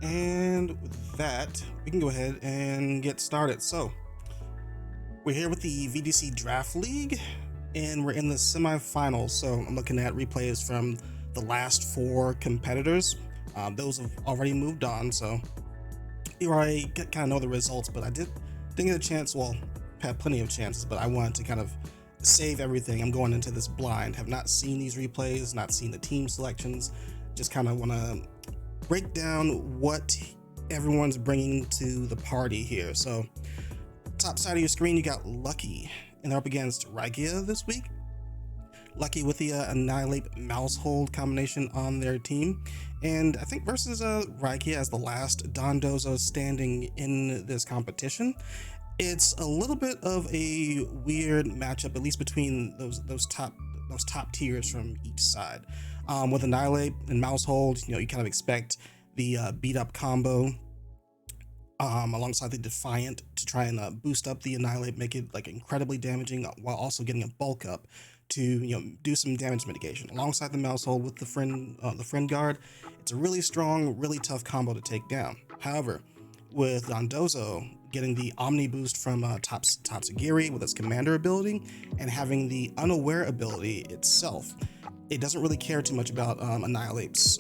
And with that, we can go ahead and get started. So, we're here with the VGC Draft League, and we're in the semifinals. So, I'm looking at replays from the last four competitors. Those have already moved on, so you already kind of know the results, but I didn't get a chance. Well, had plenty of chances, but I wanted to kind of save everything. I'm going into this blind, have not seen these replays, not seen the team selections, just kind of want to break down what everyone's bringing to the party here. So top side of your screen, you got Lucky, and they're up against Raikia this week. Lucky with the Annihilate Mousehold combination on their team, and I think versus Raikia as the last Dondozo standing in this competition. It's a little bit of a weird matchup, at least between those top tiers from each side. With Annihilate and Mousehold, you kind of expect the beat up combo alongside the Defiant to try and boost up the Annihilate, make it like incredibly damaging while also getting a bulk up to do some damage mitigation alongside the Mousehold with the friend guard. It's a really strong, really tough combo to take down. However, with Dondozo getting the Omni boost from Tatsugiri with its commander ability and having the Unaware ability itself, it doesn't really care too much about Annihilate's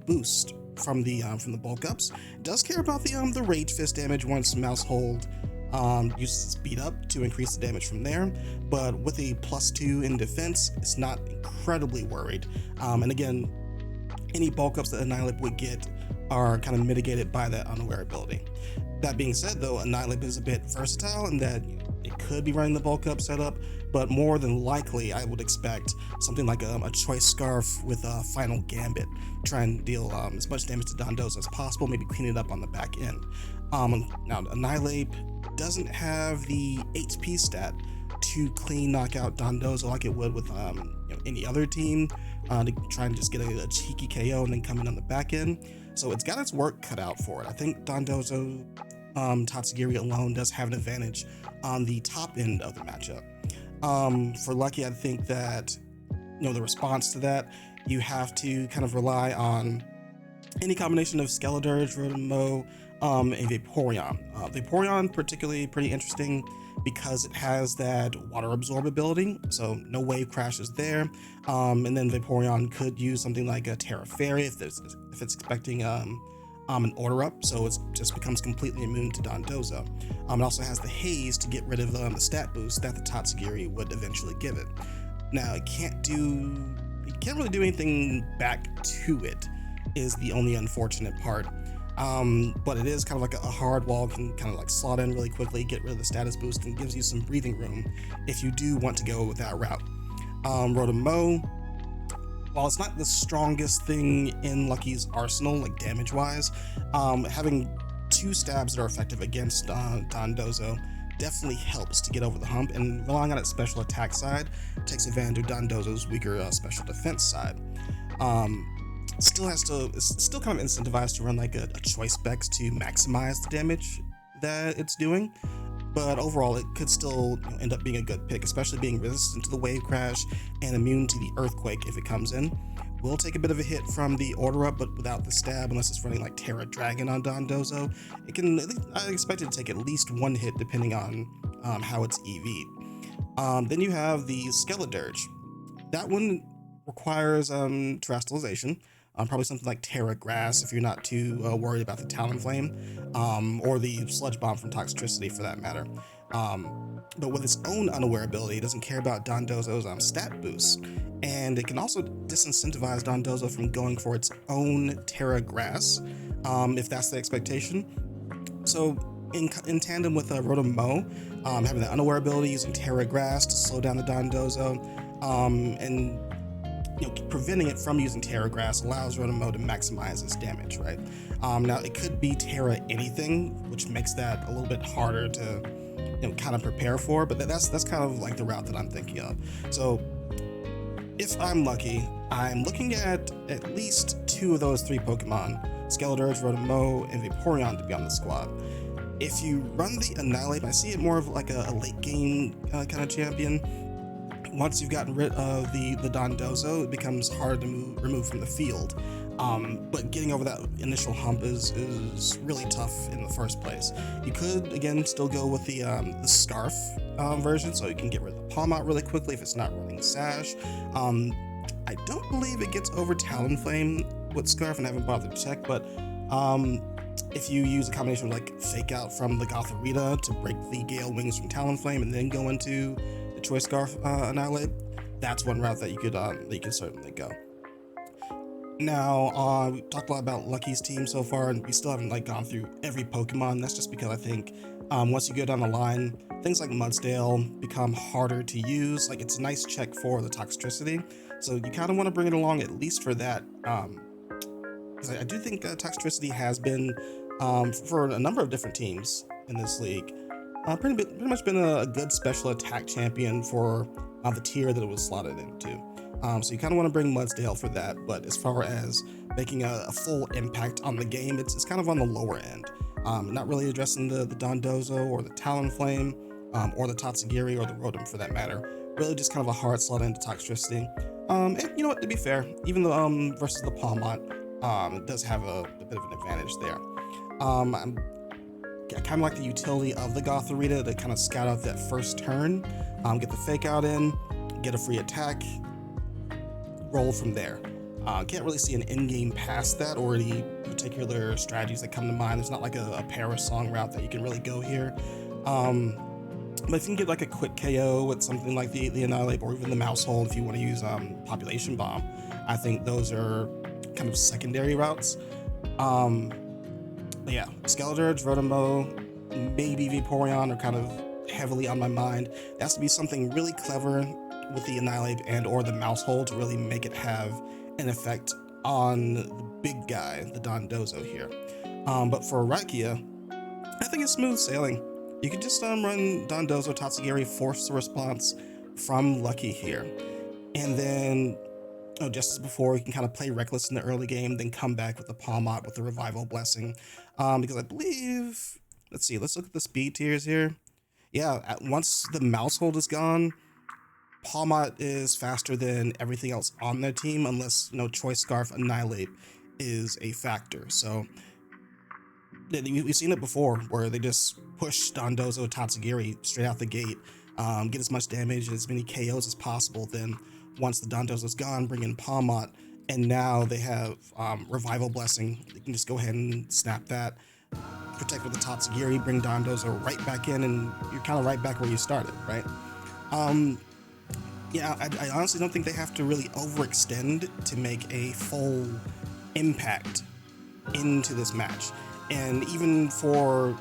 boost from the bulk ups. It does care about the Rage Fist damage once Mousehold uses its beat up to increase the damage from there, but with a +2 in defense, it's not incredibly worried. And again, any bulk ups that Annihilate would get are kind of mitigated by that Unaware ability. That being said, though, Annihilate is a bit versatile in that it could be running the bulk up setup, but more than likely, I would expect something like a Choice Scarf with a Final Gambit. Try and deal as much damage to Dondozo as possible, maybe clean it up on the back end. Now, Annihilate doesn't have the HP stat to clean knock out Dondozo like it would with any other team to try and just get a cheeky KO and then come in on the back end. So it's got its work cut out for it. I think Dondozo Tatsugiri alone does have an advantage on the top end of the matchup. For Lucky, I think that the response to that, you have to kind of rely on any combination of Skeledirge, Rotomo, and Vaporeon. Vaporeon particularly pretty interesting because it has that water absorb ability, so no wave crashes there. And then Vaporeon could use something like a Terra Fairy if it's expecting an order up, so it just becomes completely immune to Dondozo. It also has the Haze to get rid of the stat boost that the Tatsugiri would eventually give it. Now it can't really do anything back to it, is the only unfortunate part. But it is kind of like a hard wall, can kind of like slot in really quickly, get rid of the status boost, and gives you some breathing room if you do want to go with that route. Rotomo, while it's not the strongest thing in Lucky's arsenal, like damage-wise, having two stabs that are effective against Dondozo definitely helps to get over the hump, and relying on its special attack side takes advantage of Dondozo's weaker special defense side. It's still kind of incentivized to run like a choice specs to maximize the damage that it's doing, but overall it could still end up being a good pick, especially being resistant to the wave crash and immune to the earthquake if it comes in. Will take a bit of a hit from the order up, but without the stab, unless it's running like Terra Dragon on Dondozo, I expect it to take at least one hit depending on how it's EV'd. Then you have the Skeledirge. That one requires terrestrialization. Probably something like Terra Grass if you're not too worried about the Talonflame, or the Sludge Bomb from Toxtricity for that matter. But with its own Unaware ability, it doesn't care about Dondozo's stat boost, and it can also disincentivize Dondozo from going for its own Terra Grass, if that's the expectation. So in tandem with Rotomo, having the Unaware ability, using Terra Grass to slow down the Dondozo, and preventing it from using Terra Grass allows Rotomo to maximize its damage, right? Now, it could be Terra anything, which makes that a little bit harder to kind of prepare for, but that's kind of like the route that I'm thinking of. So if I'm lucky, I'm looking at least two of those three Pokemon, Skeledirge, Rotomo, and Vaporeon, to be on the squad. If you run the Annihilate, I see it more of like a late game kind of champion. Once you've gotten rid of the Dondozo, it becomes hard to remove from the field. But getting over that initial hump is really tough in the first place. You could again still go with the scarf version, so you can get rid of the palm out really quickly if it's not running sash. I don't believe it gets over Talonflame with scarf, and I haven't bothered to check, but if you use a combination of like fake out from the Gothorita to break the Gale Wings from Talonflame and then go into the Choice Scarf Annihilate, that's one route that you could certainly go. Now, we talked a lot about Lucky's team so far, and we still haven't like gone through every Pokemon. That's just because I think once you go down the line, things like Mudsdale become harder to use. Like, it's a nice check for the Toxtricity, so you kind of want to bring it along at least for that. Because I do think Toxtricity has been, for a number of different teams in this league, pretty much been a good special attack champion for the tier that it was slotted into. So you kind of want to bring Mudsdale for that, but as far as making a full impact on the game, it's kind of on the lower end. Not really addressing the Dondozo or the Talonflame, or the Tatsugiri or the Rotom for that matter. Really just kind of a hard slot into Toxtricity. And you know what, to be fair, even though versus the Palmot, it does have a bit of an advantage there. I kind of like the utility of the Gothorita to kind of scout out that first turn, get the fake out in, get a free attack, roll from there. Can't really see an in-game past that or any particular strategies that come to mind. There's not like a Parasong route that you can really go here. But if you can get like a quick KO with something like the Annihilate or even the Mouse Hold if you want to use Population Bomb, I think those are kind of secondary routes. But yeah, Skeledirge, Rotom, maybe Vaporeon are kind of heavily on my mind. It has to be something really clever with the Annihilate and or the Mouse Hold to really make it have an effect on the big guy, the Dondozo here. But for Raikia, I think it's smooth sailing. You can just run Dondozo, Tatsugiri, force the response from Lucky here. And then, just as before, you can kind of play reckless in the early game, then come back with the Palmot with the Revival Blessing. Because I believe, let's look at the speed tiers here. Yeah, once the Mouse Hold is gone, Palmot is faster than everything else on their team, unless Choice Scarf Annihilate is a factor. So we've seen it before where they just push Dondozo, Tatsugiri straight out the gate, get as much damage, as many KOs as possible. Then once the Dondozo's gone, bring in Palmot, and now they have Revival Blessing. They can just go ahead and snap that, protect with the Tatsugiri, bring Dondozo right back in, and you're kind of right back where you started, right? Yeah, I honestly don't think they have to really overextend to make a full impact into this match. And even for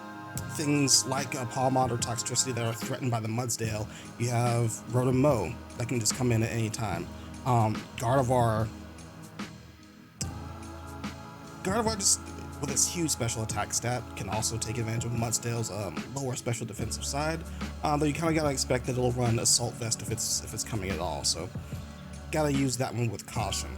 things like Palmot or Toxtricity that are threatened by the Mudsdale, you have Rotom that can just come in at any time. Gardevoir just with its huge special attack stat can also take advantage of Mudsdale's lower special defensive side. Though you kind of gotta expect that it'll run Assault Vest if it's coming at all. So gotta use that one with caution.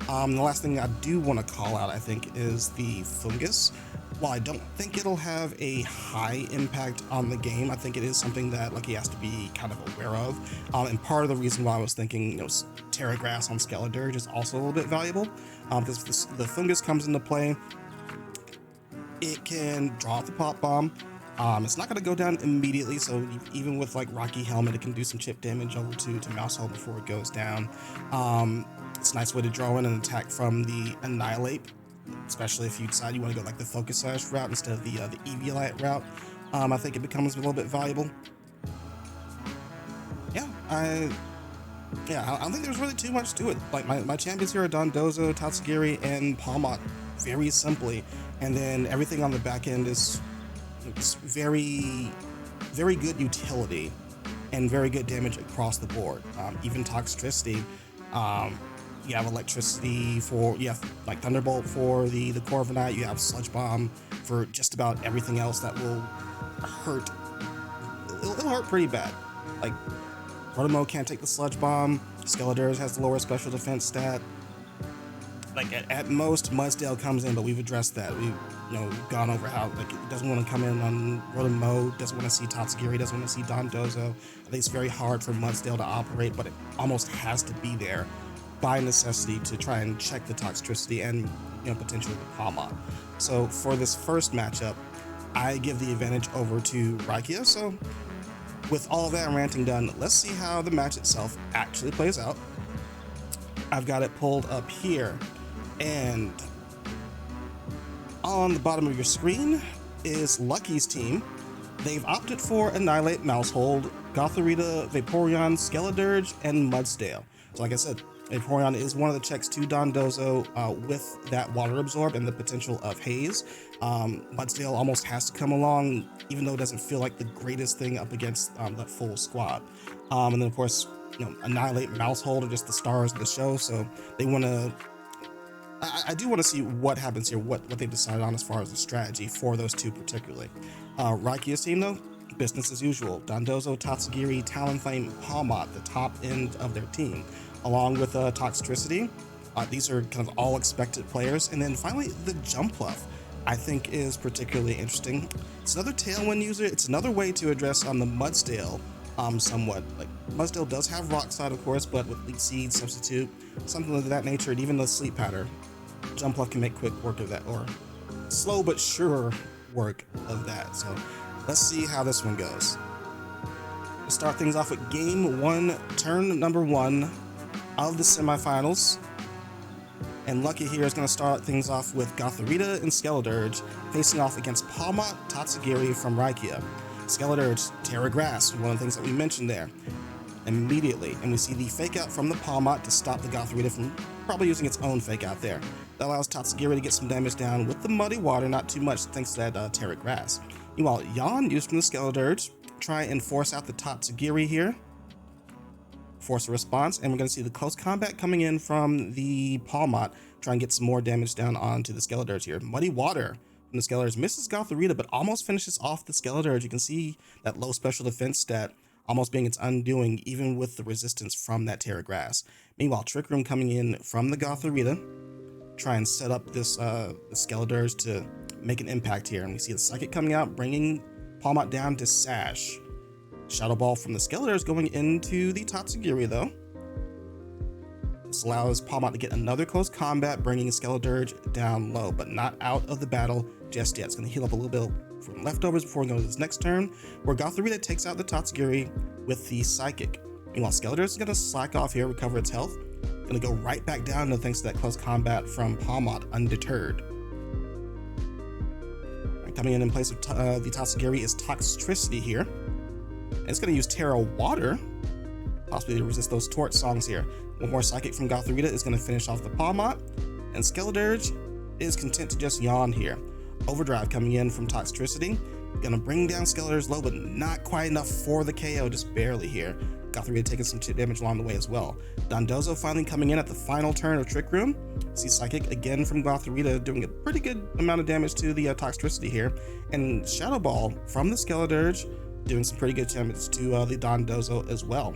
The last thing I do want to call out, I think, is the Fungus. While I don't think it'll have a high impact on the game, I think it is something that Lucky has to be kind of aware of. And part of the reason why I was thinking, Terra Grass on Skeledirge is also a little bit valuable, because if the Fungus comes into play, it can draw out the Pop Bomb. It's not going to go down immediately, so even with like Rocky Helmet, it can do some chip damage over to Mouse Hole before it goes down. It's a nice way to draw in an attack from the Annihilate, especially if you decide you want to go like the Focus Sash route instead of the Eviolite route. I think it becomes a little bit valuable. Yeah, I don't think there's really too much to it. Like my champions here are Dondozo, Tatsugiri, and Palmot, very simply, and then everything on the back end is very, very good utility and very good damage across the board. Even Toxtricity. You have Electricity like Thunderbolt for the Corviknight. You have Sludge Bomb for just about everything else that will hurt. It'll hurt pretty bad. Like, Rotom can't take the Sludge Bomb. Skeledirge has the lower special defense stat. Like, at most, Mudsdale comes in, but we've addressed that. We've gone over how it doesn't want to come in on Rotom, doesn't want to see Tatsugiri, doesn't want to see Dondozo. I think it's very hard for Mudsdale to operate, but it almost has to be there by necessity to try and check the Toxtricity and potentially the Palma. So for this first matchup, I give the advantage over to Raikia. So with all that ranting done, let's see how the match itself actually plays out. I've got it pulled up here, and on the bottom of your screen is Lucky's team. They've opted for Annihilate, Mousehold, Gothorita, Vaporeon, Skeledirge, and Mudsdale. So like I said, Vaporeon is one of the checks to Dondozo with that Water Absorb and the potential of Haze. Mudsdale almost has to come along, even though it doesn't feel like the greatest thing up against that full squad. And then of course, Annihilate, Mousehold are just the stars of the show, so they want to... I do want to see what happens here, what they've decided on as far as the strategy for those two particularly. Raikia's team though, business as usual. Dondozo, Tatsugiri, Talonflame, Palmot, the top end of their team, along with Toxtricity. These are kind of all expected players. And then finally, the Jumpluff, I think is particularly interesting. It's another Tailwind user. It's another way to address on the Mudsdale somewhat. Like Mudsdale does have Rock Slide, of course, but with Leech Seed, Substitute, something of that nature, and even the Sleep Powder, Jumpluff can make quick work of that, or slow but sure work of that. So let's see how this one goes. We'll start things off with game one, turn number one of the semifinals. And Lucky here is going to start things off with Gothorita and Skeledirge facing off against Palmot, Tatsugiri from Raikia. Skeledirge, Terra Grass, one of the things that we mentioned there. Immediately, and we see the fake out from the Palmot to stop the Gothorita from probably using its own fake out there. That allows Tatsugiri to get some damage down with the Muddy Water, not too much thanks to that Terra Grass. Meanwhile, Yawn used from the Skeledirge, try and force out the Tatsugiri here. Force a response, and we're going to see the close combat coming in from the Palmot, try and get some more damage down onto the Skeledirge here. Muddy Water from the Skeledirge misses Gothorita, but almost finishes off the Skeledirge. You can see that low special defense stat almost being its undoing, even with the resistance from that Terra Grass. Meanwhile, Trick Room coming in from the Gothorita, try and set up this the Skeledirge to make an impact here. And we see the Psychic coming out, bringing Palmot down to Sash. Shadow Ball from the Skeledirge going into the Tatsugiri though. This allows Palmot to get another close combat, bringing Skeledirge down low, but not out of the battle just yet. It's going to heal up a little bit from leftovers before we go to this next turn, where Gothorita takes out the Tatsugiri with the Psychic. Meanwhile, Skeledirge is going to slack off here, recover its health. Going to go right back down to thanks to that close combat from Palmot, undeterred. Coming in place of the Tatsugiri is Toxtricity here. And it's going to use Terra Water, possibly to resist those Torch Songs here. One more Psychic from Gothorita is going to finish off the Palmot, and Skeledirge is content to just yawn here. Overdrive coming in from Toxtricity, gonna bring down Skeledirge low, but not quite enough for the KO, just barely here. Gothorita taking some damage along the way as well. Dondozo finally coming in at the final turn of Trick Room. See Psychic again from Gothorita doing a pretty good amount of damage to the Toxtricity here. And Shadow Ball from the Skeledirge doing some pretty good damage to the Dondozo as well.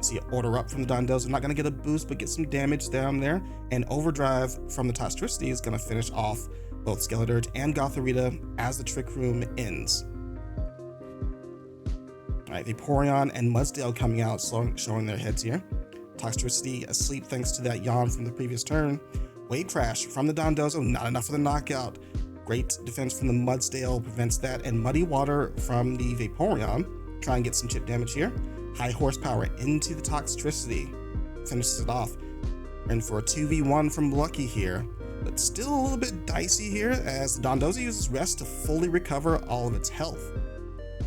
See an Order Up from the Dondozo, not gonna get a boost, but get some damage down there. And Overdrive from the Toxtricity is gonna finish off both Skeledirge and Gothorita as the Trick Room ends. Alright, Vaporeon and Mudsdale coming out, showing their heads here. Toxtricity asleep thanks to that yawn from the previous turn. Wave Crash from the Dondozo, not enough for the knockout. Great defense from the Mudsdale prevents that, and Muddy Water from the Vaporeon. Try and get some chip damage here. High Horsepower into the Toxtricity, finishes it off. And for a 2v1 from Lucky here, but still a little bit dicey here as the Dondozo uses Rest to fully recover all of its health.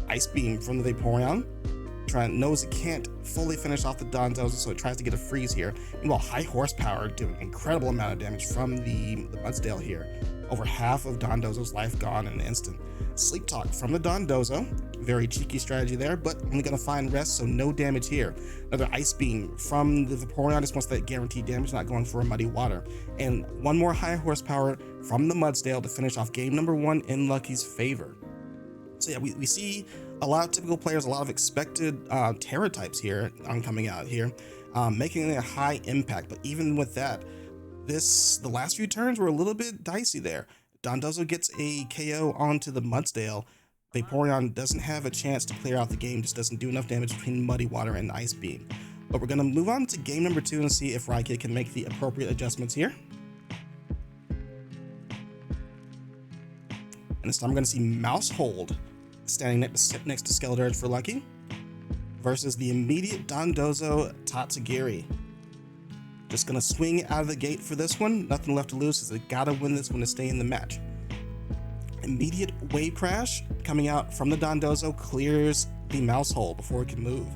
Ice Beam from the Vaporeon, knows it can't fully finish off the Dondozo, so it tries to get a freeze here. Meanwhile, High Horsepower doing an incredible amount of damage from the Mudsdale here. Over half of Dondozo's life gone in an instant. Sleep Talk from the Dondozo, very cheeky strategy there, but only gonna find Rest, so no damage here. Another Ice Beam from the Vaporeon, just wants that guaranteed damage, not going for a Muddy Water. And one more High Horsepower from the Mudsdale to finish off game number one in Lucky's favor. So yeah, we see a lot of typical players, a lot of expected Terra types here coming out here, making a high impact. But even with that, the last few turns were a little bit dicey there. Dondozo gets a KO onto the Mudsdale. Vaporeon doesn't have a chance to clear out the game, just doesn't do enough damage between Muddy Water and Ice Beam. But we're going to move on to game number 2 and see if Raikia can make the appropriate adjustments here. And this time we're going to see Mouse Hold standing next to Skeledirge for Lucky versus the immediate Dondozo Tatsugiri. Just going to swing out of the gate for this one. Nothing left to lose, because they got to win this one to stay in the match. Immediate Wave Crash coming out from the Dondozo clears the Mouse Hold before it can move.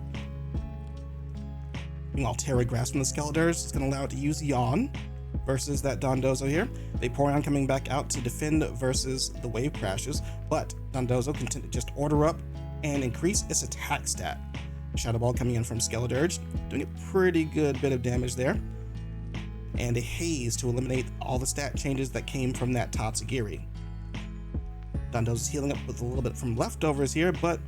Meanwhile, Terra Grass from the Skeledirge is going to allow it to use Yawn versus that Dondozo here. Vaporeon coming back out to defend versus the Wave Crashes, but Dondozo can just order up and increase its attack stat. Shadow Ball coming in from Skeledirge, doing a pretty good bit of damage there. And a Haze to eliminate all the stat changes that came from that Tatsugiri. Dondozo's healing up with a little bit from leftovers here, but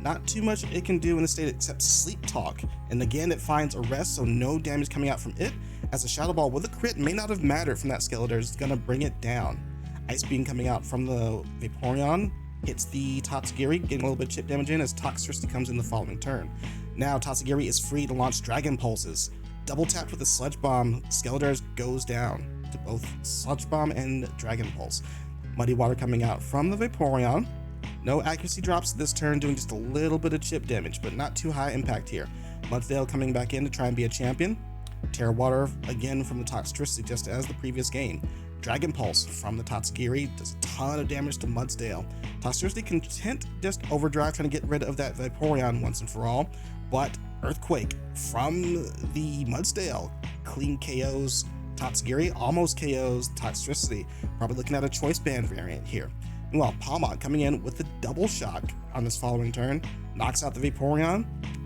not too much it can do in the state except Sleep Talk. And again, it finds a rest, so no damage coming out from it, as a Shadow Ball with a crit may not have mattered from that Skeledirge. It's going to bring it down. Ice Beam coming out from the Vaporeon hits the Tatsugiri, getting a little bit of chip damage in as Toxtricity comes in the following turn. Now Tatsugiri is free to launch Dragon Pulses. Double tapped with a Sludge Bomb, Skeledirge goes down to both Sludge Bomb and Dragon Pulse. Muddy Water coming out from the Vaporeon. No accuracy drops this turn, doing just a little bit of chip damage, but not too high impact here. Mudsdale coming back in to try and be a champion. Terra Water again from the Toxtricity, just as the previous game. Dragon Pulse from the Tatsugiri does a ton of damage to Mudsdale. Toxtricity content just Overdrive, trying to get rid of that Vaporeon once and for all, but Earthquake from the Mudsdale clean KOs Tatsugiri, almost KOs Toxtricity. Probably looking at a Choice Band variant here. Meanwhile, Palmont coming in with the Double Shock on this following turn, knocks out the Vaporeon,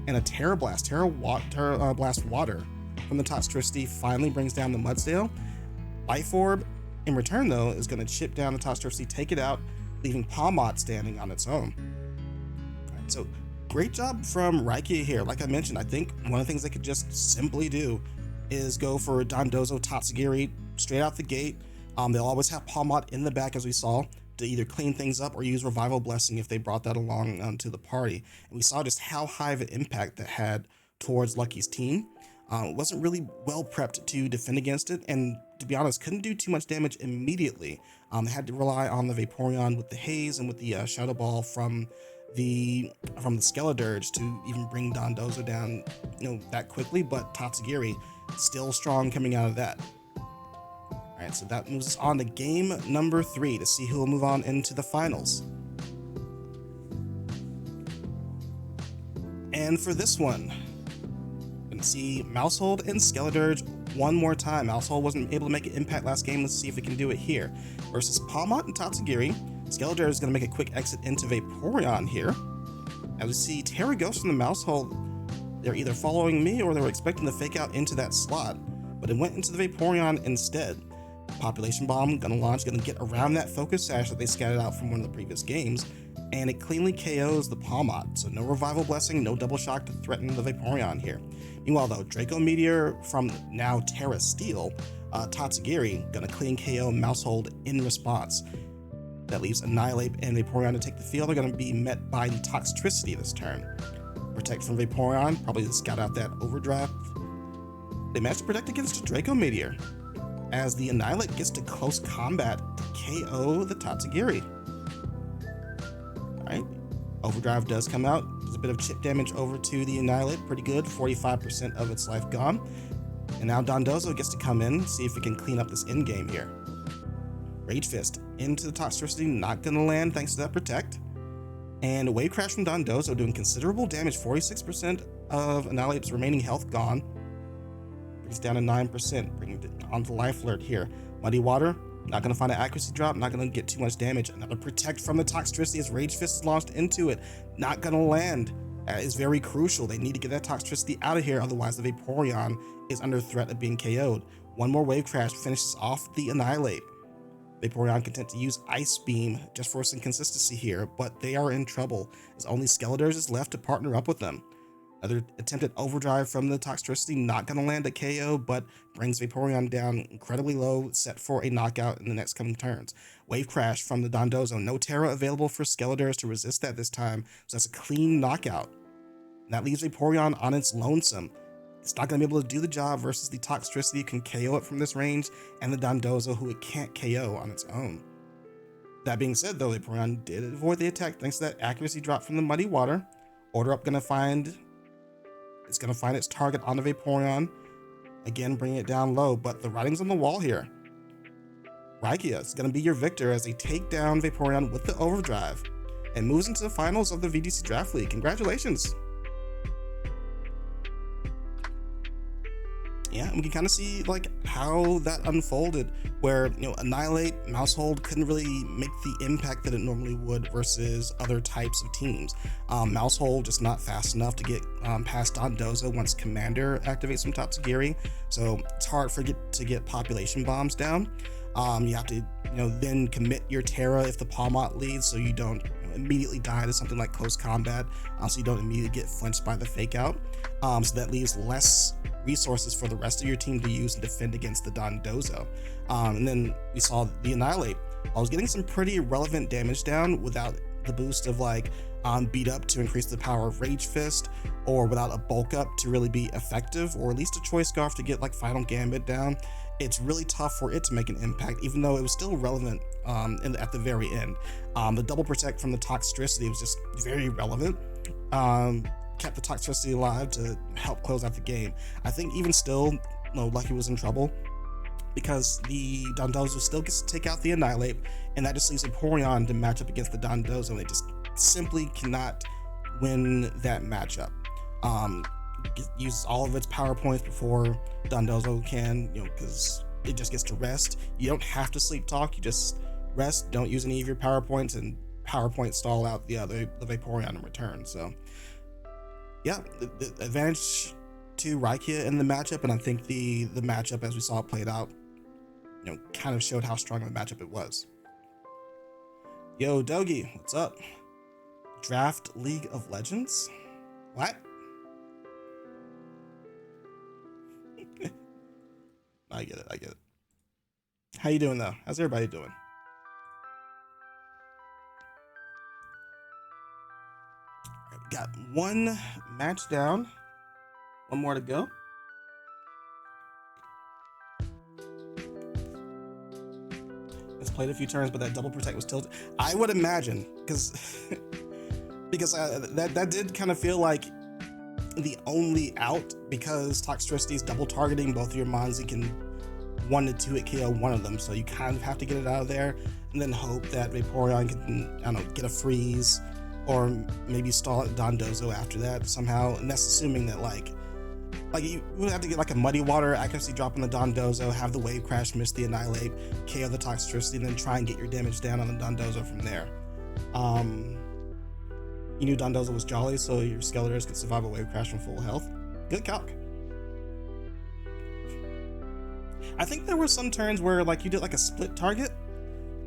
and a Terra Blast Blast Water from the Toxtricity finally brings down the Mudsdale. Life Orb, in return though, is going to chip down the Toxtricity, take it out, leaving Palmont standing on its own. Alright, so great job from Raikia here. Like I mentioned, I think one of the things they could just simply do is go for Dondozo Tatsugiri straight out the gate. They'll always have Palmont in the back, as we saw, to either clean things up or use Revival Blessing if they brought that along to the party. And we saw just how high of an impact that had towards Lucky's team. It wasn't really well prepped to defend against it, and to be honest, couldn't do too much damage immediately. They had to rely on the Vaporeon with the Haze and with the Shadow Ball from the Skeledirge to even bring Dondozo down, that quickly. But Tatsugiri still strong coming out of that. All right, so that moves us on to game number 3 to see who will move on into the finals. And for this one, see Mousehold and Skeledirge one more time. Mousehold wasn't able to make an impact last game. Let's see if we can do it here. Versus Palmont and Tatsugiri. Skeledirge is going to make a quick exit into Vaporeon here. As we see Terra Ghost from the Mousehold, they're either following me or they were expecting to fake out into that slot, but it went into the Vaporeon instead. Population Bomb gonna launch, gonna get around that Focus Sash that they scattered out from one of the previous games, and it cleanly KOs the Palmont. So no Revival Blessing, no Double Shock to threaten the Vaporeon here. Meanwhile though, Draco Meteor from now Terra Steel, Tatsugiri gonna clean KO Mousehold in response. That leaves Annihilate and Vaporeon to take the field. They're gonna be met by the Toxtricity this turn. Protect from Vaporeon, probably to scout out that Overdrive. They managed to protect against a Draco Meteor, as the Annihilate gets to close combat to KO the Tatsugiri. Alright, Overdrive does come out. There's a bit of chip damage over to the Annihilate, pretty good, 45% of its life gone. And now Dondozo gets to come in, see if we can clean up this end game here. Rage Fist into the Toxtricity, not gonna land thanks to that Protect. And a Wave Crash from Dondozo doing considerable damage, 46% of Annihilate's remaining health gone. Brings down to 9%, bringing it onto Life Alert here. Muddy Water, not going to find an accuracy drop, not going to get too much damage. Another Protect from the Toxtricity as Rage Fist is launched into it. Not going to land. That is very crucial. They need to get that Toxtricity out of here, otherwise the Vaporeon is under threat of being KO'd. One more Wave Crash finishes off the Annihilate. Vaporeon content to use Ice Beam just for some consistency here, but they are in trouble as only Skeledirge is left to partner up with them. Another attempted Overdrive from the Toxtricity, not going to land a KO, but brings Vaporeon down incredibly low, set for a knockout in the next coming turns. Wave Crash from the Dondozo, no Terra available for Skeledirge to resist that this time, so that's a clean knockout. And that leaves Vaporeon on its lonesome. it's not going to be able to do the job versus the Toxtricity can KO it from this range, and the Dondozo, who it can't KO on its own. That being said, though, Vaporeon did avoid the attack thanks to that accuracy drop from the Muddy Water. Order Up it's gonna find its target on the Vaporeon. Again, bringing it down low, but the writing's on the wall here. Raikia is gonna be your victor as they take down Vaporeon with the Overdrive and moves into the finals of the VGC Draft League. Congratulations. Yeah, we can kind of see like how that unfolded, where Annihilate, Maushold couldn't really make the impact that it normally would versus other types of teams. Maushold just not fast enough to get past Dondozo once Commander activates some Tatsugiri, so it's hard to get population bombs down. You have to then commit your Terra if the Palmot leads, so you don't immediately die to something like close combat, so you don't immediately get flinched by the fake out. So that leaves less resources for the rest of your team to use and defend against the Dondozo. And then we saw the Annihilate. I was getting some pretty relevant damage down without the boost of like beat up to increase the power of Rage Fist, or without a bulk up to really be effective, or at least a Choice Scarf to get like Final Gambit down. It's really tough for it to make an impact, even though it was still relevant at the very end. The double protect from the Toxtricity was just very relevant. Kept the Toxtricity alive to help close out the game. I think even still, Lucky was in trouble because the Dondozo still gets to take out the Annihilate, and that just leaves Vaporeon to match up against the Dondozo, and they just simply cannot win that matchup. Uses all of its power points before Dondozo can, because it just gets to rest. You don't have to sleep talk, you just rest, don't use any of your power points, and power point stall out the Vaporeon in return. So yeah, the advantage to Raikia in the matchup, and I think the matchup as we saw it played out, kind of showed how strong of a matchup it was. Yo, Dogi, what's up? Draft League of Legends? What? I get it. How you doing though? How's everybody doing? Got one match down, one more to go. It's played a few turns, but that double protect was tilted. I would imagine, because that did kind of feel like the only out, because Toxtricity is double targeting both of your mons. You can 1 to 2-hit KO one of them, so you kind of have to get it out of there and then hope that Vaporeon can, get a freeze, or maybe stall at Dondozo after that somehow. And that's assuming that like you would have to get like a Muddy Water accuracy drop on the Dondozo, have the Wave Crash miss the Annihilate, KO the Toxtricity, and then try and get your damage down on the Dondozo from there. You knew Dondozo was jolly, so your Skeletors could survive a Wave Crash from full health. Good calc. I think there were some turns where like you did like a split target.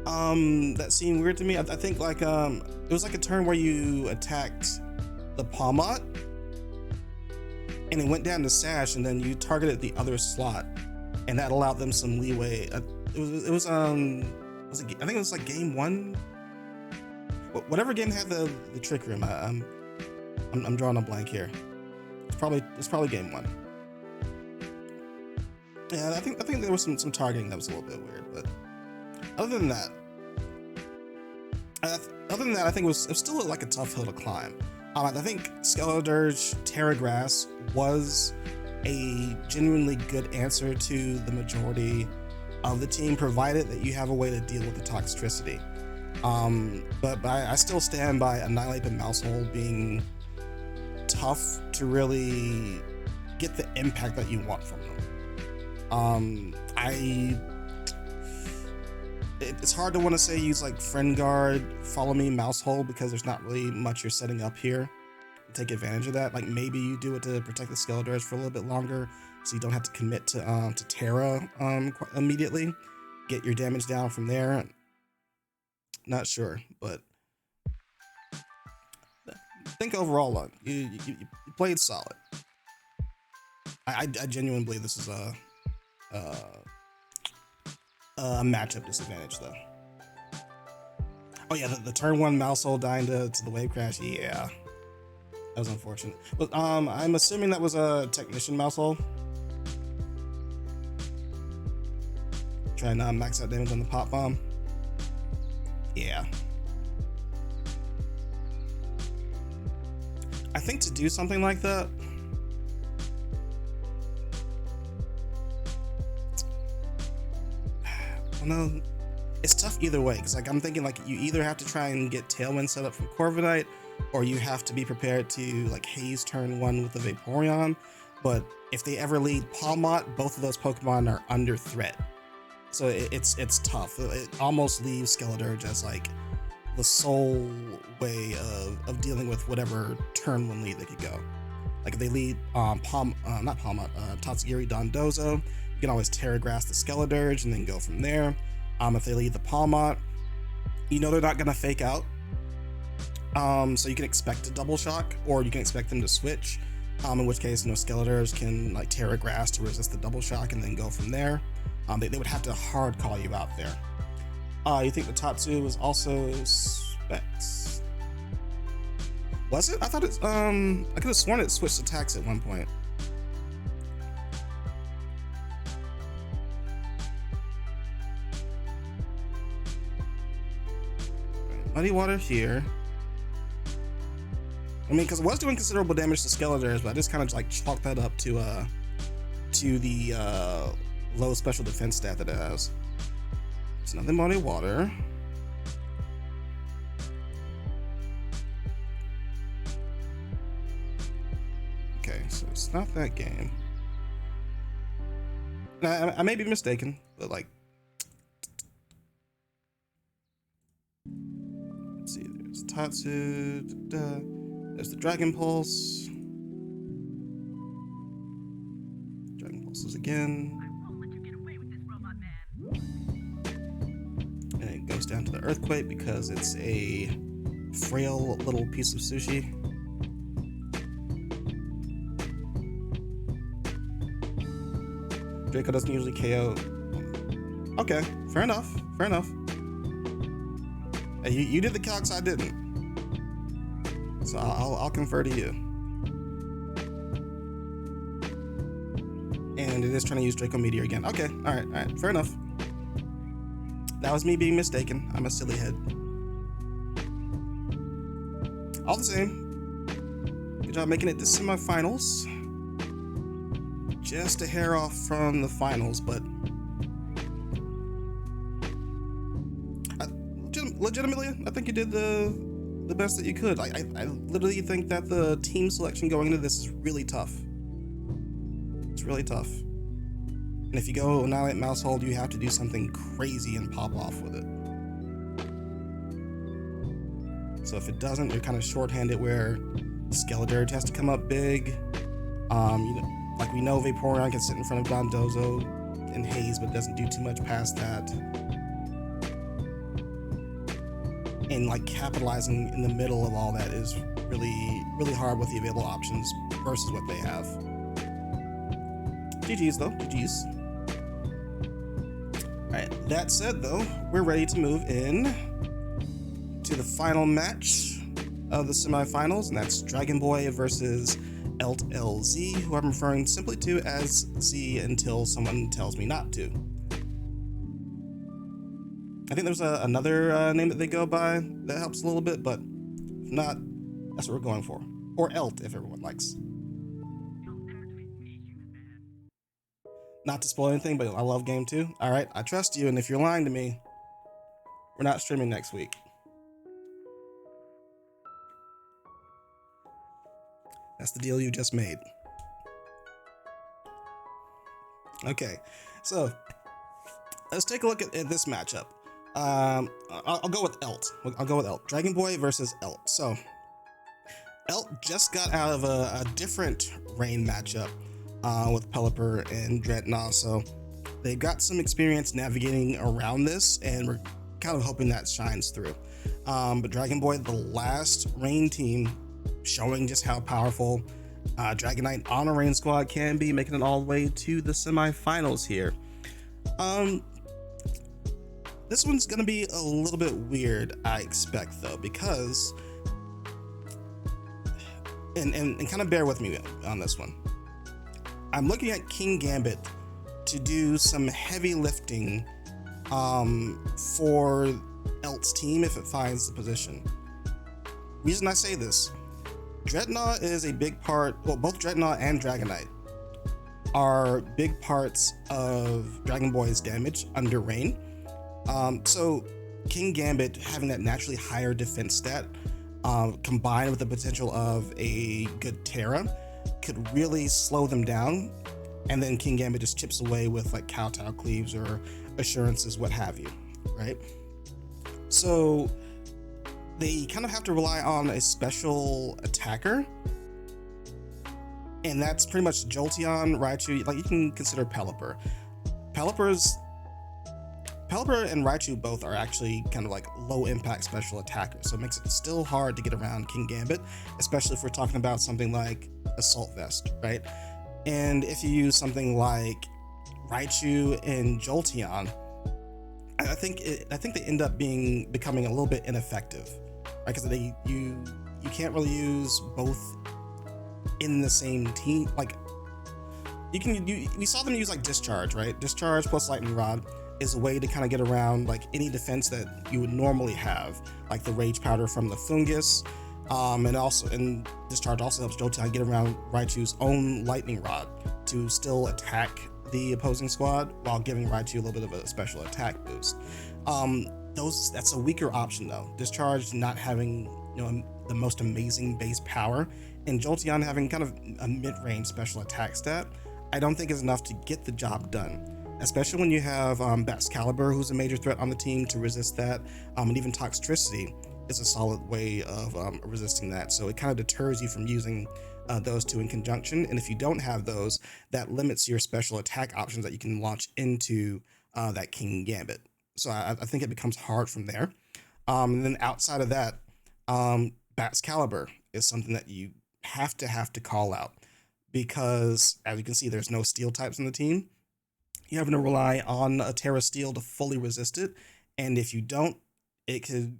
That seemed weird to me. I think like it was like a turn where you attacked the Palmot and it went down to Sash, and then you targeted the other slot, and that allowed them some leeway. I think it was like game 1, whatever game had the Trick Room. I'm drawing a blank here. It's probably game 1. Yeah, I think there was some targeting that was a little bit weird, but other than that, I think it was still like a tough hill to climb. I think Skeletor's Terra Grass was a genuinely good answer to the majority of the team, provided that you have a way to deal with the Toxtricity. But I still stand by Annihilate and Maushold being tough to really get the impact that you want from them. It's hard to want to say use like Friend Guard, Follow Me, Maushold, because there's not really much you're setting up here to take advantage of that. Like maybe you do it to protect the Skeletors for a little bit longer, so you don't have to commit to Terra immediately. Get your damage down from there. Not sure, but I think overall, you played solid. I genuinely believe this is a matchup disadvantage, though. Oh yeah, the turn 1 Maushold dying to the Wave Crash, yeah. That was unfortunate. But I'm assuming that was a technician mouse hole. Try and max out damage on the pop bomb. Yeah. I think to do something like that, no, it's tough either way. Because like I'm thinking like you either have to try and get Tailwind set up from Corviknight, or you have to be prepared to like haze turn one with the Vaporeon. But if they ever lead Palmot, both of those Pokemon are under threat. So it's tough. It almost leaves Skeledirge as like the sole way of dealing with whatever turn one lead they could go. Like if they lead not Palmot, Tatsugiri Dondozo, you can always Terra Grass the Skeledirge and then go from there. If they lead the Palmot, you know they're not gonna fake out. So you can expect a double shock, or you can expect them to switch. In which case, Skeledirge can like Terra Grass to resist the double shock and then go from there. They would have to hard call you out there. You think the Tatsu was also Specs? Was it? I thought it's I could have sworn it switched attacks at one point. Muddy Water here. I mean, because it was doing considerable damage to Skeledirge, but I just kind of like chalked that up to the low special defense stat that it has. It's another Muddy Water. Okay, so it's not that game. Now, I may be mistaken, but like, let's see, there's Tatsu, there's the Dragon Pulse. Dragon Pulses again. And it goes down to the Earthquake because it's a frail little piece of sushi. Draco doesn't usually KO. Okay, fair enough. Fair enough. Hey, you did the calcs, I didn't. So I'll confer to you. And it is trying to use Draco Meteor again. Okay, all right, fair enough. That was me being mistaken. I'm a silly head. All the same, good job making it to semifinals. Just a hair off from the finals, but legitimately, I think you did the best that you could. I literally think that the team selection going into this is really tough. It's really tough. And if you go Annihilate Mousehold, you have to do something crazy and pop off with it. So if it doesn't, you're kind of shorthanded where Skeledirge has to come up big. Like we know Vaporeon can sit in front of Dondozo and Haze, but doesn't do too much past that. And like capitalizing in the middle of all that is really, really hard with the available options versus what they have. GG's though, GG's. Alright, that said though, we're ready to move in to the final match of the semifinals, and that's Dragon Boy versus eltlxee, who I'm referring simply to as Z until someone tells me not to. I think there's another name that they go by that helps a little bit, but if not, that's what we're going for. Or Elt, if everyone likes. Not to spoil anything, but I love game 2. Alright, I trust you, and if you're lying to me, we're not streaming next week. That's the deal you just made. Okay, so let's take a look at this matchup. I'll go with Elt. I'll go with Elt. Dragon Boy versus Elt. So, Elt just got out of a different rain matchup with Pelipper and Dreadnought, so they've got some experience navigating around this, and we're kind of hoping that shines through. But Dragon Boy, the last rain team, showing just how powerful Dragonite on a rain squad can be, making it all the way to the semifinals here. This one's gonna be a little bit weird, I expect, though, because and kind of bear with me on this one. I'm looking at King Gambit to do some heavy lifting for elt's team if it finds the position. Reason I say this, Dreadnought is a big part, well, both Dreadnought and Dragonite are big parts of Dragon Boy's damage under Rain. So King Gambit having that naturally higher defense stat, combined with the potential of a good Terra, could really slow them down. And then King Gambit just chips away with like Kowtow Cleaves or Assurances, what have you, right? So they kind of have to rely on a special attacker. And that's pretty much Jolteon, Raichu, like you can consider Pelipper. Pelipper and Raichu both are actually kind of like low impact special attackers, so it makes it still hard to get around King Gambit, especially if we're talking about something like Assault Vest, right? And if you use something like Raichu and Jolteon, I think they end up becoming a little bit ineffective, right? Because you can't really use both in the same team. Like we saw them use like Discharge, right? Discharge plus Lightning Rod is a way to kind of get around like any defense that you would normally have, like the Rage Powder from the Fungus, and Discharge also helps Jolteon get around Raichu's own Lightning Rod to still attack the opposing squad while giving Raichu a little bit of a special attack boost. That's a weaker option though. Discharge not having the most amazing base power, and Jolteon having kind of a mid-range special attack stat, I don't think is enough to get the job done. Especially when you have Baxcalibur, who's a major threat on the team, to resist that, and even Toxtricity is a solid way of resisting that. So it kind of deters you from using those two in conjunction, and if you don't have those, that limits your special attack options that you can launch into that King Gambit. So I think it becomes hard from there. And then outside of that, Baxcalibur is something that you have to call out, because as you can see, there's no steel types in the team. You're having to rely on a Terra Steel to fully resist it, and if you don't, it could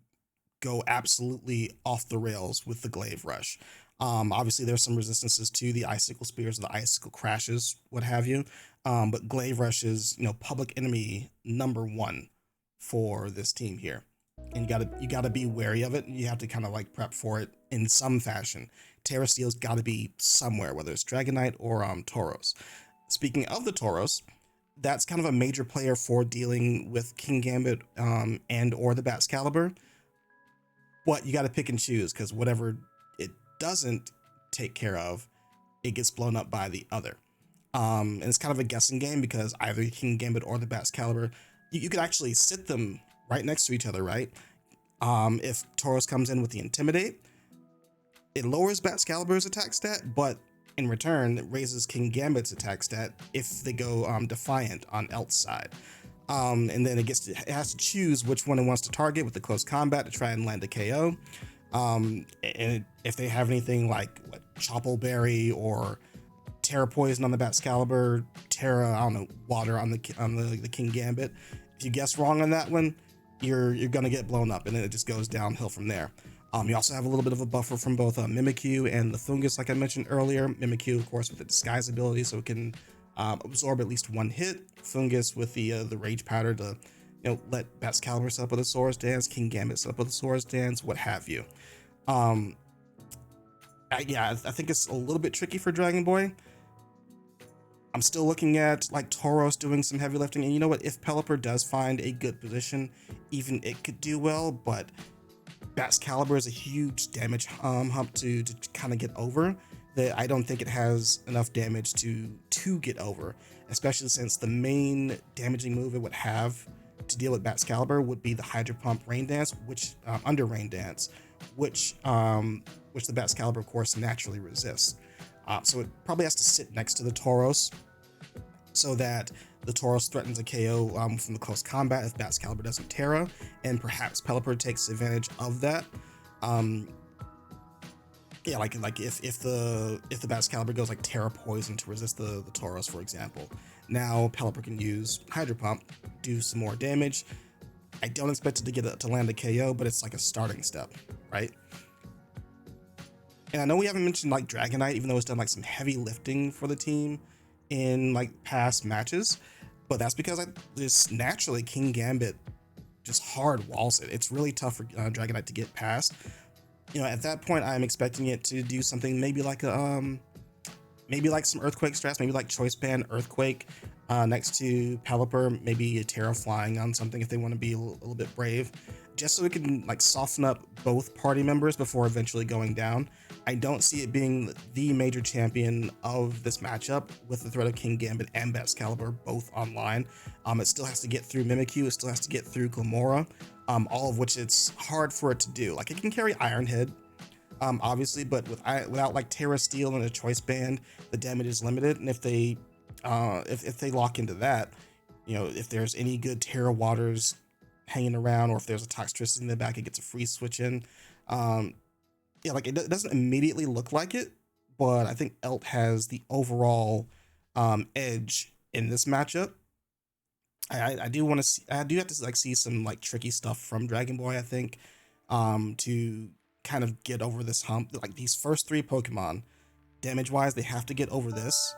go absolutely off the rails with the Glaive Rush. Obviously, there's some resistances to the Icicle Spears, the Icicle Crashes, what have you, but Glaive Rush is public enemy #1 for this team here, and you gotta be wary of it. You have to kind of like prep for it in some fashion. Terra Steel's got to be somewhere, whether it's Dragonite or Tauros. Speaking of the Tauros, that's kind of a major player for dealing with King Gambit and or the Baxcalibur. But you got to pick and choose, because whatever it doesn't take care of, it gets blown up by the other. And it's kind of a guessing game, because either King Gambit or the Baxcalibur, you could actually sit them right next to each other, right? If Tauros comes in with the Intimidate, it lowers Baxcalibur's attack stat, but in return, it raises King Gambit's attack stat if they go Defiant on elt's side. And then it has to choose which one it wants to target with the close combat to try and land a KO. And if they have anything like Choppleberry or Terra Poison on the Baxcalibur, Terra, Water on the King Gambit, if you guess wrong on that one, you're gonna get blown up, and then it just goes downhill from there. You also have a little bit of a buffer from both Mimikyu and the Fungus, like I mentioned earlier. Mimikyu, of course, with the disguise ability, so it can absorb at least one hit. Fungus with the Rage Powder to let Baxcalibur set up with a Swords Dance, King Gambit set up with a Swords Dance, what have you. I think it's a little bit tricky for Dragon Boy. I'm still looking at like Tauros doing some heavy lifting, and you know what? If Pelipper does find a good position, even it could do well, but Baxcalibur is a huge damage hump to kind of get over, that I don't think it has enough damage to get over, especially since the main damaging move it would have to deal with Baxcalibur would be the Hydro Pump Rain Dance, which under Rain Dance, which the Baxcalibur of course naturally resists. So it probably has to sit next to the Tauros, so that the Tauros threatens a KO from the close combat if Baxcalibur doesn't Terra, and perhaps Pelipper takes advantage of that. Like if the Baxcalibur goes like Terra Poison to resist the Tauros, for example, now Pelipper can use Hydro Pump, do some more damage. I don't expect it to land a KO, but it's like a starting step, right? And I know we haven't mentioned like Dragonite, even though it's done like some heavy lifting for the team in like past matches, but that's because I just naturally King Gambit just hard walls it. It's really tough for Dragonite to get past. You know, at that point, I'm expecting it to do something maybe like a maybe like some Earthquake strats, maybe like Choice Band Earthquake next to Pelipper, maybe a Terra Flying on something if they want to be a little bit brave, just so it can like soften up both party members before eventually going down. I don't see it being the major champion of this matchup with the threat of King Gambit and Excalibur both online. It still has to get through Mimikyu, it still has to get through Glamora, all of which it's hard for it to do. Like it can carry Iron Head, obviously, but without like Terra Steel and a Choice Band, the damage is limited. And if they lock into that, you know, if there's any good Terra Waters hanging around, or if there's a Toxtricity in the back, it gets a free switch in. Yeah, like it doesn't immediately look like it, but I think Elt has the overall edge in this matchup. I do want to see, I do have to like see some like tricky stuff from Dragon Boy, I think, to kind of get over this hump. Like these first three Pokemon, damage wise, they have to get over this,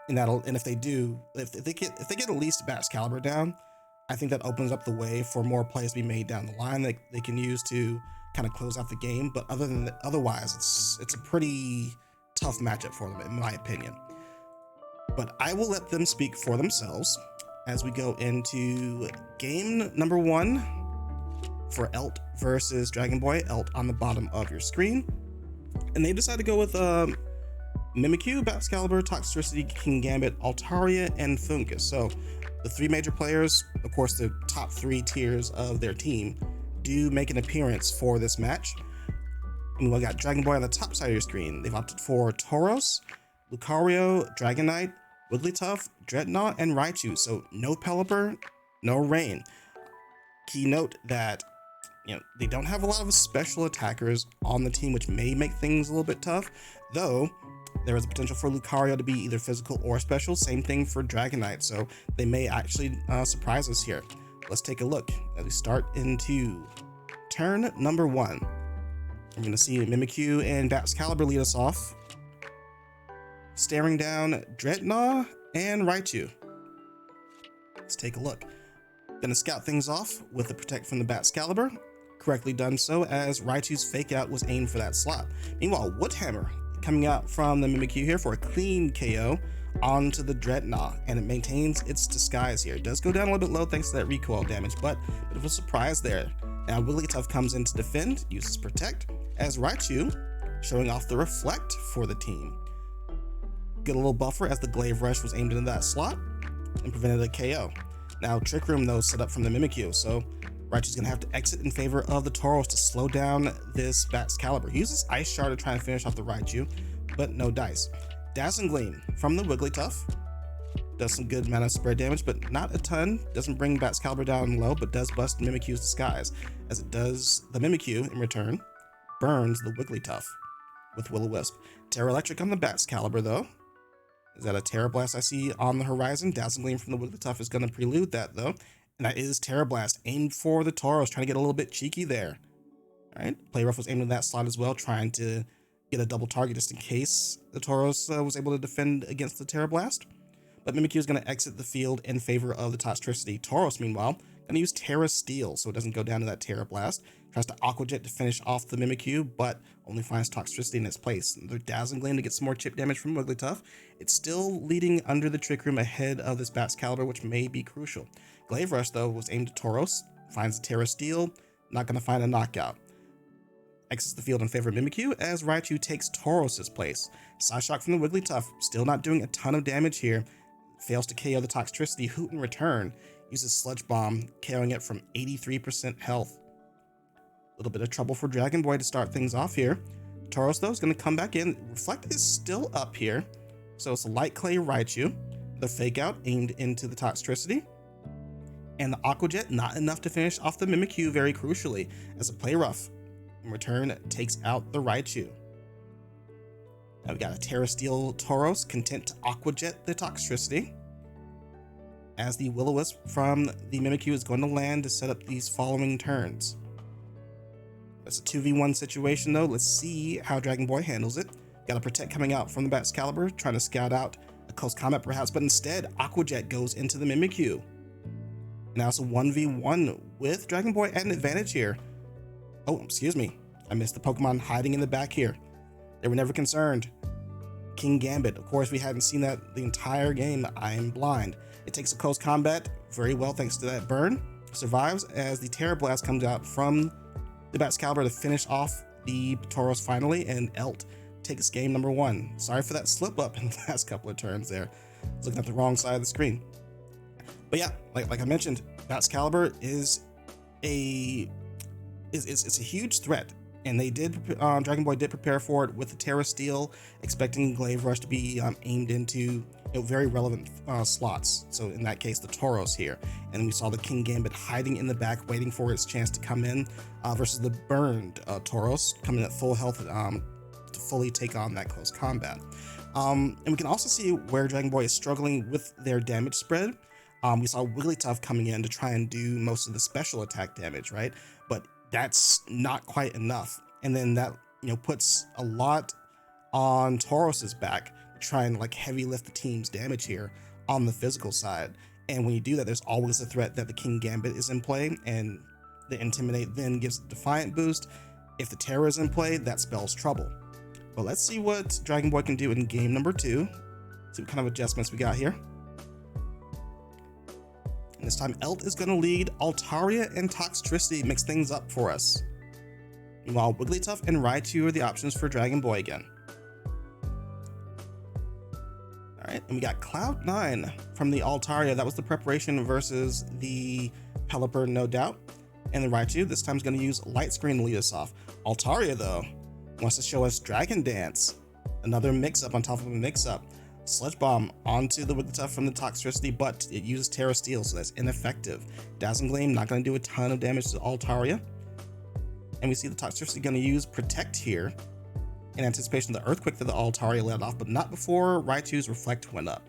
and if they do, if they get at least Excalibur down, I think that opens up the way for more plays to be made down the line that they can use to kind of close out the game. But otherwise, it's a pretty tough matchup for them, in my opinion. But I will let them speak for themselves as we go into game number 1 for Elt versus Dragon Boy. Elt on the bottom of your screen, and they decided to go with Mimikyu, Excalibur, Toxtricity, King Gambit, Altaria, and Fungus. So the three major players, of course, the top 3 tiers of their team, do make an appearance for this match. And we got Dragon Boy on the top side of your screen. They've opted for Tauros, Lucario, Dragonite, Wigglytuff, Dreadnought, and Raichu. So no Pelipper, no Rain. Key note that, you know, they don't have a lot of special attackers on the team, which may make things a little bit tough, though there is a potential for Lucario to be either physical or special. Same thing for Dragonite, so they may actually surprise us here. Let's take a look as we start into turn number 1. I'm going to see Mimikyu and Excalibur lead us off, staring down Dreadnought and Raichu. Let's take a look. Gonna scout things off with the Protect from the Excalibur. Correctly done so, as Raichu's Fake Out was aimed for that slot. Meanwhile, Woodhammer coming out from the Mimikyu here for a clean KO onto the Dreadnought, and it maintains its disguise here. It does go down a little bit low thanks to that recoil damage, but a bit of a surprise there. Now Wigglytuff comes in to defend, uses Protect, as Raichu showing off the Reflect for the team. Get a little buffer as the Glaive Rush was aimed into that slot and prevented a KO. Now Trick Room though set up from the Mimikyu, so Raichu's gonna have to exit in favor of the Tauros to slow down this Excalibur. He uses Ice Shard to try and finish off the Raichu, but no dice. Dazzling Gleam from the Wigglytuff does some good amount of spread damage, but not a ton. Doesn't bring Excalibur down low, but does bust Mimikyu's disguise, as it does the Mimikyu in return burns the Wigglytuff with Will-O-Wisp. Terra Electric on the Excalibur though. Is that a Terra Blast I see on the horizon? Dazzling Gleam from the Wigglytuff is going to prelude that though. And that is Terra Blast, aimed for the Tauros, trying to get a little bit cheeky there. All right, Play Rough was aimed in that slot as well, trying to get a double target just in case the Tauros was able to defend against the Terra Blast. But Mimikyu is going to exit the field in favor of the Toxtricity. Tauros, meanwhile, going to use Terra Steel so it doesn't go down to that Terra Blast. Tries to Aqua Jet to finish off the Mimikyu, but only finds Toxtricity in its place. Another Dazzling Gleam to get some more chip damage from Wigglytuff. It's still leading under the Trick Room ahead of this Excalibur, which may be crucial. Glaive Rush, though, was aimed at Tauros. Finds the Terra Steel. Not going to find a knockout. Exits the field in favor of Mimikyu as Raichu takes Tauros' place. Psyshock from the Wigglytuff, still not doing a ton of damage here. Fails to KO the Toxtricity. Hoot in return uses Sludge Bomb, KOing it from 83% health. A little bit of trouble for Dragon Boy to start things off here. Tauros, though, is going to come back in. Reflect is still up here, so it's a Light Clay Raichu. The Fake Out aimed into the Toxtricity. And the Aqua Jet, not enough to finish off the Mimikyu, very crucially, as a Play Rough in return takes out the Raichu. Now we got a Terra Steel Tauros, content to Aqua Jet the Toxtricity, as the Will-O-Wisp from the Mimikyu is going to land to set up these following turns. It's a 2v1 situation though. Let's see how Dragon Boy handles it. Got a Protect coming out from the Excalibur, trying to scout out a close combat perhaps, but instead Aqua Jet goes into the Mimikyu. Now it's a 1v1 with Dragon Boy at an advantage here. Oh, excuse me. I missed the Pokemon hiding in the back here. They were never concerned. King Gambit. Of course, we hadn't seen that the entire game. I am blind. It takes a close combat very well thanks to that burn. Survives as the Terra Blast comes out from the Excalibur to finish off the Tauros finally, and Elt takes game number 1. Sorry for that slip up in the last couple of turns there. I was looking at the wrong side of the screen. But yeah, like I mentioned, Excalibur is it's a huge threat, and they did Dragon Boy did prepare for it with the Terra Steel, expecting Glaive Rush to be aimed into very relevant slots. So in that case, the Tauros here, and we saw the King Gambit hiding in the back, waiting for its chance to come in, versus the burned Tauros coming at full health to fully take on that close combat. And we can also see where Dragon Boy is struggling with their damage spread. We saw Wigglytuff coming in to try and do most of the special attack damage, right? But that's not quite enough. And then that, puts a lot on Tauros's back, trying to heavy lift the team's damage here on the physical side. And when you do that, there's always a threat that the King Gambit is in play, and the Intimidate then gives a Defiant boost. If the Terra is in play, that spells trouble. But let's see what Dragon Boy can do in game number 2. See what kind of adjustments we got here. And this time, Elt is going to lead. Altaria and Toxtricity mix things up for us. Meanwhile, Wigglytuff and Raichu are the options for Dragon Boy again. Alright, and we got Cloud9 from the Altaria. That was the preparation versus the Pelipper, no doubt. And the Raichu, this time is going to use Light Screen to lead us off. Altaria, though, wants to show us Dragon Dance. Another mix-up on top of a mix-up. Sludge Bomb onto the Wigglytuff from the Toxtricity, but it uses Terra Steel, so that's ineffective. Dazzling Gleam, not going to do a ton of damage to Altaria. And we see the Toxtricity going to use Protect here in anticipation of the Earthquake that the Altaria let off, but not before Raichu's Reflect went up.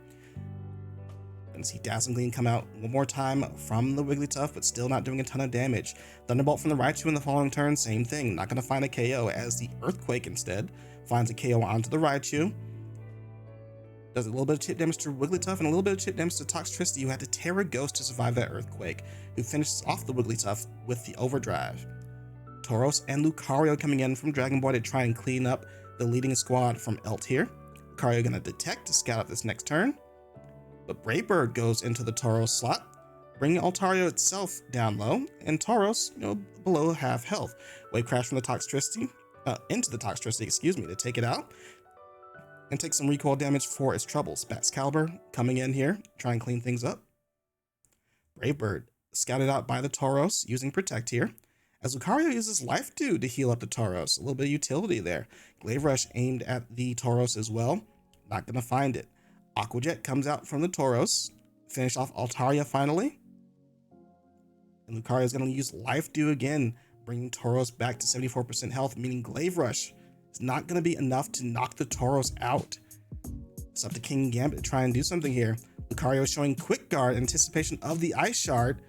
And see Dazzling Gleam come out one more time from the Wigglytuff, but still not doing a ton of damage. Thunderbolt from the Raichu in the following turn, same thing, not going to find a KO, as the Earthquake instead finds a KO onto the Raichu. Does a little bit of chip damage to Wigglytuff and a little bit of chip damage to Toxtricity, who had to Terra Ghost to survive that Earthquake, who finishes off the Wigglytuff with the Overdrive. Tauros and Lucario coming in from Dragon Boy to try and clean up the leading squad from Elt here. Lucario going to Detect to scout out this next turn. But Brave Bird goes into the Tauros slot, bringing Altaria itself down low, and Tauros, below half health. Wave Crash from the Toxtricity, into the Toxtricity, to take it out, and take some recoil damage for its troubles. Excalibur coming in here, try and clean things up. Brave Bird scouted out by the Tauros, using Protect here, as Lucario uses Life Dew to heal up the Tauros. A little bit of utility there. Glaive Rush aimed at the Tauros as well. Not going to find it. Aqua Jet comes out from the Tauros. Finish off Altaria finally. And Lucario is going to use Life Dew again, bringing Tauros back to 74% health, meaning Glaive Rush is not going to be enough to knock the Tauros out. It's up to King Gambit to try and do something here. Lucario showing Quick Guard in anticipation of the Ice Shard.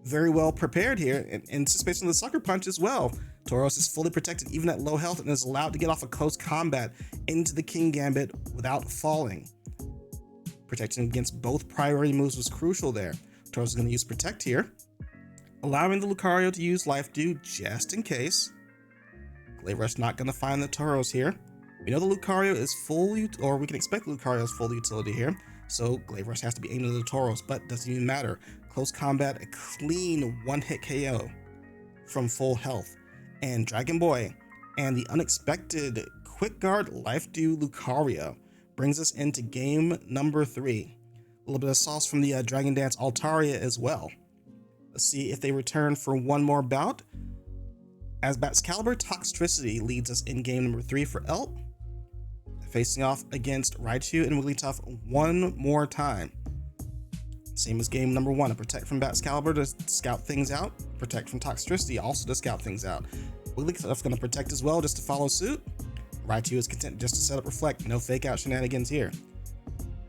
Very well prepared here, in anticipation of the Sucker Punch as well. Tauros is fully protected even at low health and is allowed to get off a close combat into the King Gambit without falling. Protection against both priority moves was crucial there. Tauros is going to use Protect here, allowing the Lucario to use Life Dew just in case. Glaive Rush not going to find the Tauros here. We know the Lucario is full, or we can expect Lucario's full utility here, so Glaive Rush has to be aimed at the Tauros, but doesn't even matter. Close combat, a clean one-hit KO from full health. And Dragon Boy and the unexpected Quick Guard Life Dew Lucario brings us into game number 3. A little bit of sauce from the Dragon Dance Altaria as well. Let's see if they return for one more bout. As Excalibur Toxtricity leads us in game number 3 for Elt, facing off against Raichu and Wigglytuff one more time. Same as game number 1, a Protect from Excalibur to scout things out, Protect from Toxtricity also to scout things out. Wigglytuff's going to Protect as well just to follow suit. Raichu is content just to set up Reflect, no fake out shenanigans here.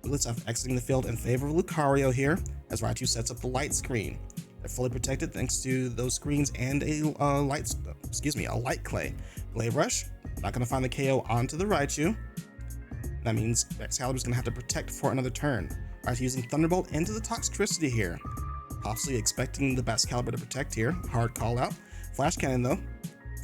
Wigglytuff exiting the field in favor of Lucario here, as Raichu sets up the Light Screen. They're fully protected thanks to those screens and a light clay. Glaive Rush, not going to find the KO onto the Raichu. That means Excalibur's going to have to protect for another turn. Raichu using Thunderbolt into the Toxtricity here. Possibly expecting the Excalibur to protect here. Hard call out. Flash Cannon though.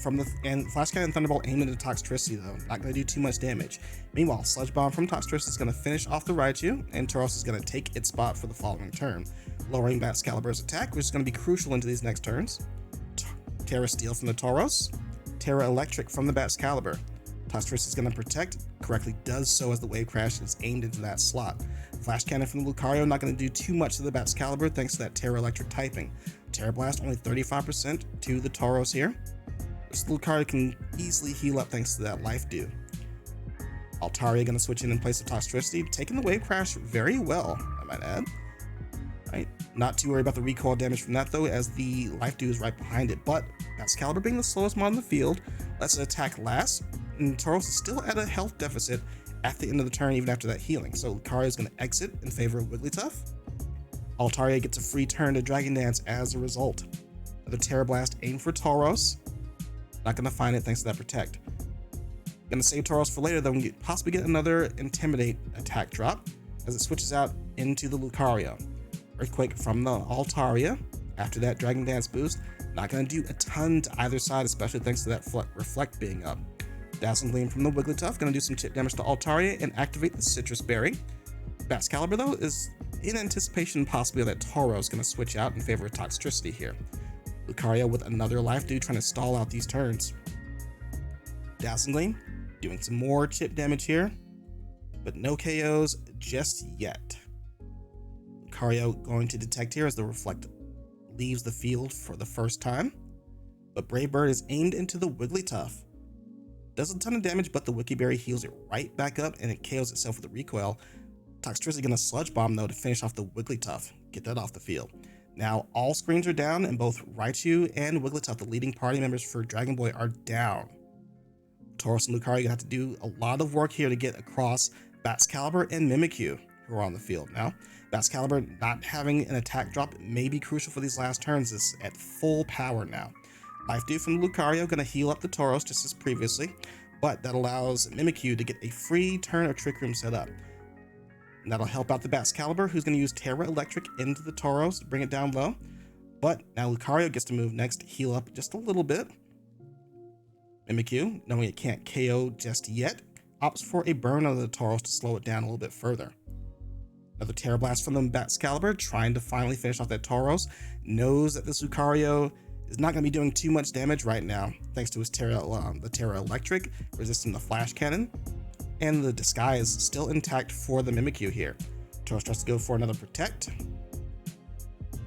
Flash Cannon and Thunderbolt aimed into Toxtricity though. Not going to do too much damage. Meanwhile, Sludge Bomb from Toxtricity is going to finish off the Raichu, and Tauros is going to take its spot for the following turn, lowering Excalibur's attack, which is going to be crucial into these next turns. Terra Steel from the Tauros. Terra Electric from the Excalibur. Toxtricity is going to protect, correctly does so as the Wave Crash is aimed into that slot. Flash Cannon from the Lucario, not going to do too much to the Excalibur thanks to that Terra Electric typing. Terra Blast only 35% to the Tauros here, which the Lucario can easily heal up thanks to that Life Dew. Altaria going to switch in place of Toxtricity, taking the Wave Crash very well, I might add. Right? Not too worried about the recoil damage from that though, as the Life Dew is right behind it, but Excalibur being the slowest mod in the field lets it attack last, and Tauros is still at a health deficit at the end of the turn even after that healing, so Lucario is going to exit in favor of Wigglytuff. Altaria gets a free turn to Dragon Dance as a result. Another Terra Blast aimed for Tauros. Not going to find it thanks to that Protect. Going to save Tauros for later though, and possibly get another Intimidate attack drop as it switches out into the Lucario. Earthquake from the Altaria after that Dragon Dance boost. Not going to do a ton to either side, especially thanks to that Reflect being up. Dazzling Gleam from the Wigglytuff, going to do some chip damage to Altaria and activate the Citrus Berry. Excalibur though is in anticipation possibly that Tauros is going to switch out in favor of Toxtricity here. Lucario with another Life Dew trying to stall out these turns. Dazzling Gleam doing some more chip damage here, but no KOs just yet. Lucario going to detect here as the Reflect leaves the field for the first time, but Brave Bird is aimed into the Wigglytuff. Does a ton of damage, but the Wiki Berry heals it right back up and it KOs itself with a recoil. Toxtricity gonna Sludge Bomb though to finish off the Wigglytuff, get that off the field. Now all screens are down and both Raichu and Wigglytuff, the leading party members for Dragon Boy, are down. Tauros and Lucario gonna have to do a lot of work here to get across Excalibur and Mimikyu, who are on the field. Now, Excalibur not having an attack drop may be crucial for these last turns. It's at full power now. Life Dew from Lucario gonna heal up the Tauros just as previously, but that allows Mimikyu to get a free turn of Trick Room set up. And that'll help out the Excalibur, who's gonna use Terra Electric into the Tauros to bring it down low. But now Lucario gets to move next to heal up just a little bit. Mimikyu, knowing it can't KO just yet, opts for a burn of the Tauros to slow it down a little bit further. Another Terra Blast from the Excalibur, trying to finally finish off that Tauros. Knows that this Lucario is not going to be doing too much damage right now, thanks to his Terra Electric, resisting the Flash Cannon, and the Disguise still intact for the Mimikyu here. Tauros tries to go for another Protect.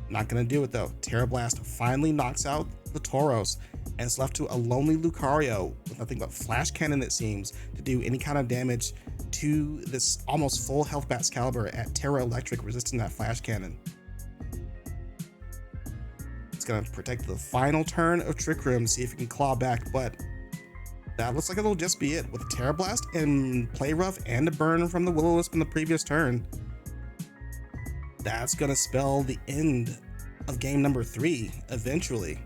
Not going to do it though. Terra Blast finally knocks out the Tauros, and it's left to a lonely Lucario with nothing but Flash Cannon, it seems, to do any kind of damage to this almost full health Excalibur at Terra Electric, resisting that Flash Cannon. It's going to protect the final turn of Trick Room to see if it can claw back, but that looks like it'll just be it. With a Terra Blast and Play Rough and a burn from the Will-O-Wisp in the previous turn, that's going to spell the end of game number 3 eventually.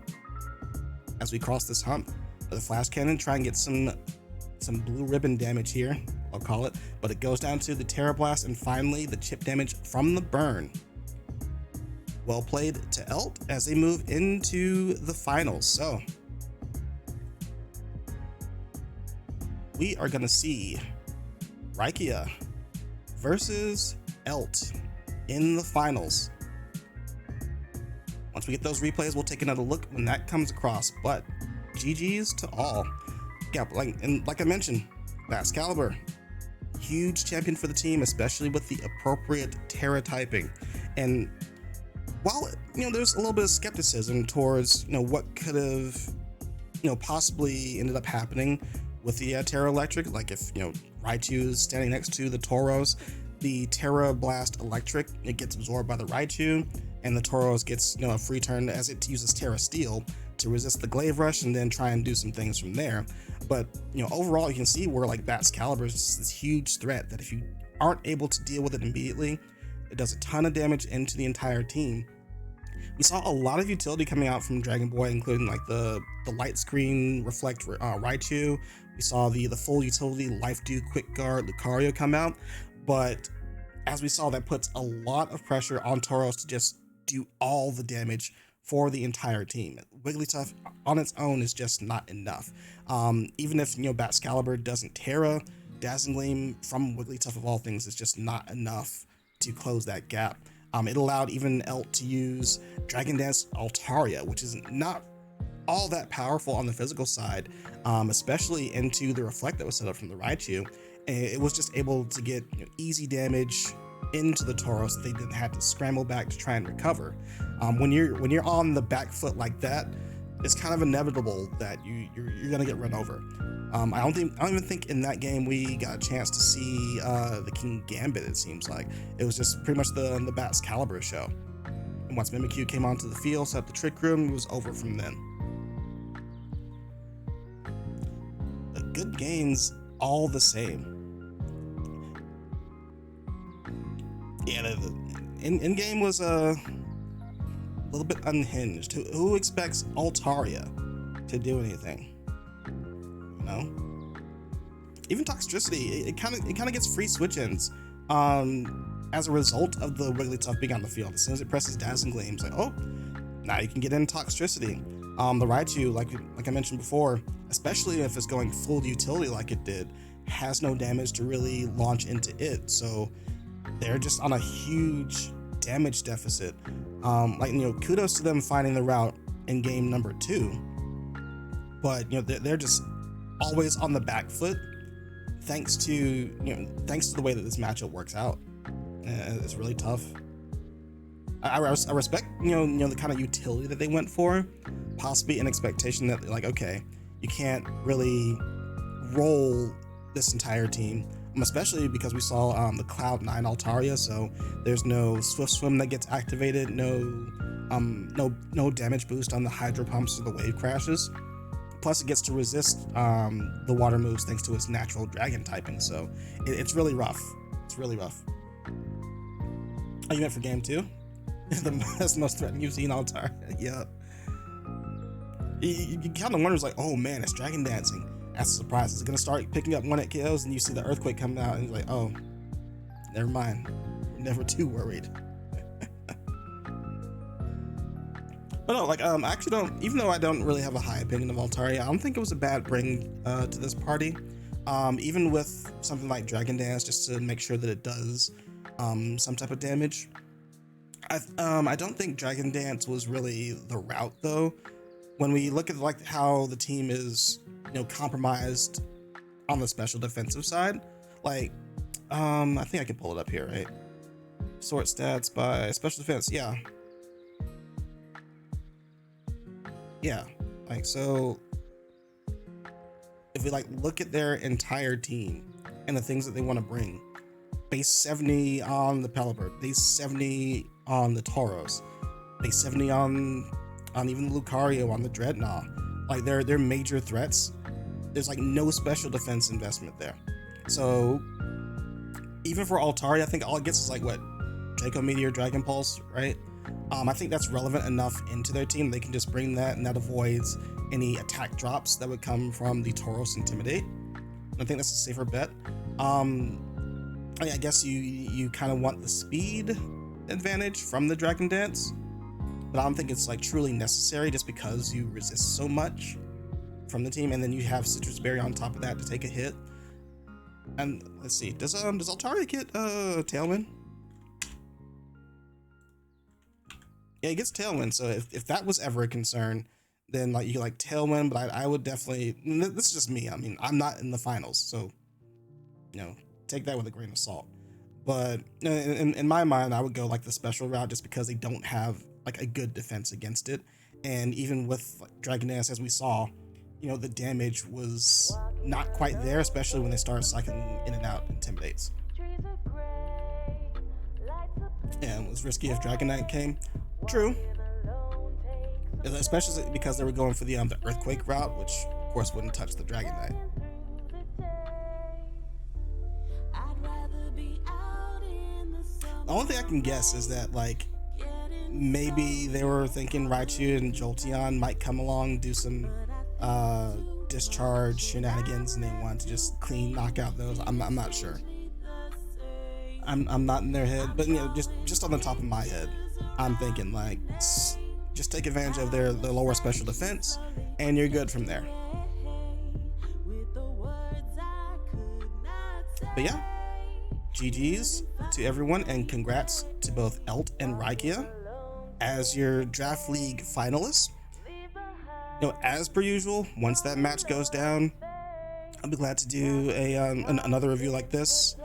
As we cross this hump with a Flash Cannon, try and get some blue ribbon damage here, I'll call it, but it goes down to the Terra Blast and finally the chip damage from the burn. Well played to Elt as they move into the finals. So we are going to see Raikia versus Elt in the finals. Once we get those replays, we'll take another look when that comes across, but GG's to all. Yeah, like I mentioned, Excalibur, huge champion for the team, especially with the appropriate Terra typing. And while, there's a little bit of skepticism towards, what could have, possibly ended up happening with the Terra Electric, like if, Raichu is standing next to the Tauros, the Terra Blast Electric, it gets absorbed by the Raichu, and the Tauros gets, a free turn as it uses Terra Steel to resist the Glaive Rush and then try and do some things from there. But, overall, you can see where, Excalibur is just this huge threat that if you aren't able to deal with it immediately, it does a ton of damage into the entire team. We saw a lot of utility coming out from Dragon Boy, including like the light screen reflect Raichu. We saw the full utility Life Dew Quick Guard Lucario come out, but as we saw, that puts a lot of pressure on Tauros to just do all the damage for the entire team. Wigglytuff on its own is just not enough. Even if Batcalibur doesn't Terra, Dazzling Gleam from Wigglytuff of all things is just not enough to close that gap. It allowed even Elt to use Dragon Dance Altaria, which is not all that powerful on the physical side, especially into the Reflect that was set up from the Raichu. And it was just able to get easy damage into the Tauros that they didn't have to scramble back to try and recover. When you're on the back foot like that, it's kind of inevitable that you're gonna get run over. I don't even think in that game we got a chance to see the King Gambit. It seems like it was just pretty much the Batcalibur show. And once Mimikyu came onto the field, set up the Trick Room, it was over from then. But good games all the same. Yeah, the in game was a little bit unhinged. Who expects Altaria to do anything? Even Toxtricity, it kind of gets free switch-ins as a result of the Wigglytuff being on the field. As soon as it presses Dazzling Gleam, it's like, oh, now you can get in Toxtricity. The Raichu, like I mentioned before, especially if it's going full utility like it did, has no damage to really launch into it. So they're just on a huge damage deficit. Kudos to them finding the route in game number 2, but they're just always on the back foot thanks to the way that this matchup works out. It's really tough. I respect the kind of utility that they went for, possibly an expectation that like, okay, you can't really roll this entire team, especially because we saw the Cloud 9 Altaria, so there's no Swift Swim that gets activated, no damage boost on the Hydro Pumps or the Wave Crashes. Plus, it gets to resist the water moves thanks to its natural dragon typing, so it's really rough. It's really rough. Oh, you meant for game 2? That's the most threatening you've seen Altaria. Yeah. You kind of wonders like, oh man, it's Dragon Dancing. That's a surprise. It's gonna start picking up 1-hit KOs, and you see the Earthquake coming out, and you're like, oh, never mind. Never too worried. But no, like, I actually don't, even though I don't really have a high opinion of Altaria, I don't think it was a bad bring to this party. Even with something like Dragon Dance, just to make sure that it does some type of damage. I don't think Dragon Dance was really the route though. When we look at like how the team is, compromised on the special defensive side, like, I think I can pull it up here, right? Sort stats by special defense, yeah. Yeah, like, so if we like look at their entire team and the things that they want to bring, base 70 on the Pelipper, base 70 on the Tauros, base 70 on even the Lucario, on the Dreadnought, like they're major threats. There's like no special defense investment there. So even for Altaria, I think all it gets is like what, Draco Meteor, Dragon Pulse, right? I think that's relevant enough into their team. They can just bring that, and that avoids any attack drops that would come from the Tauros Intimidate. I think that's a safer bet. I guess you kind of want the speed advantage from the Dragon Dance, but I don't think it's like truly necessary just because you resist so much from the team, and then you have Citrus Berry on top of that to take a hit. And let's see, does Altaria get Tailwind? Yeah, it gets Tailwind, so if that was ever a concern, then like you like Tailwind, but I would definitely, this is just me, I mean, I'm not in the finals, so take that with a grain of salt. But in my mind, I would go like the special route just because they don't have like a good defense against it. And even with like, Dragon Dance, as we saw, the damage was not quite there, especially when they started cycling in and out Intimidates. And it was risky if Dragon Knight came. True. Especially because they were going for the Earthquake route, which of course wouldn't touch the Dragon Knight. The only thing I can guess is that like maybe they were thinking Raichu and Jolteon might come along, do some uh, discharge shenanigans, and they want to just clean knock out those. I'm not sure. I'm not in their head, but just on the top of my head, I'm thinking like just take advantage of their lower special defense, and you're good from there. But yeah, GG's to everyone, and congrats to both Elt and Raikia as your draft league finalists. As per usual, once that match goes down, I'll be glad to do another review like this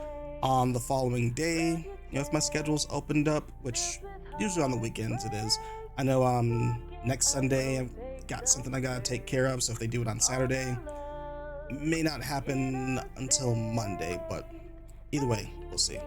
on the following day. If my schedule's opened up, which usually on the weekends it is. I know next Sunday I've got something I gotta take care of, so if they do it on Saturday, it may not happen until Monday, but either way, we'll see.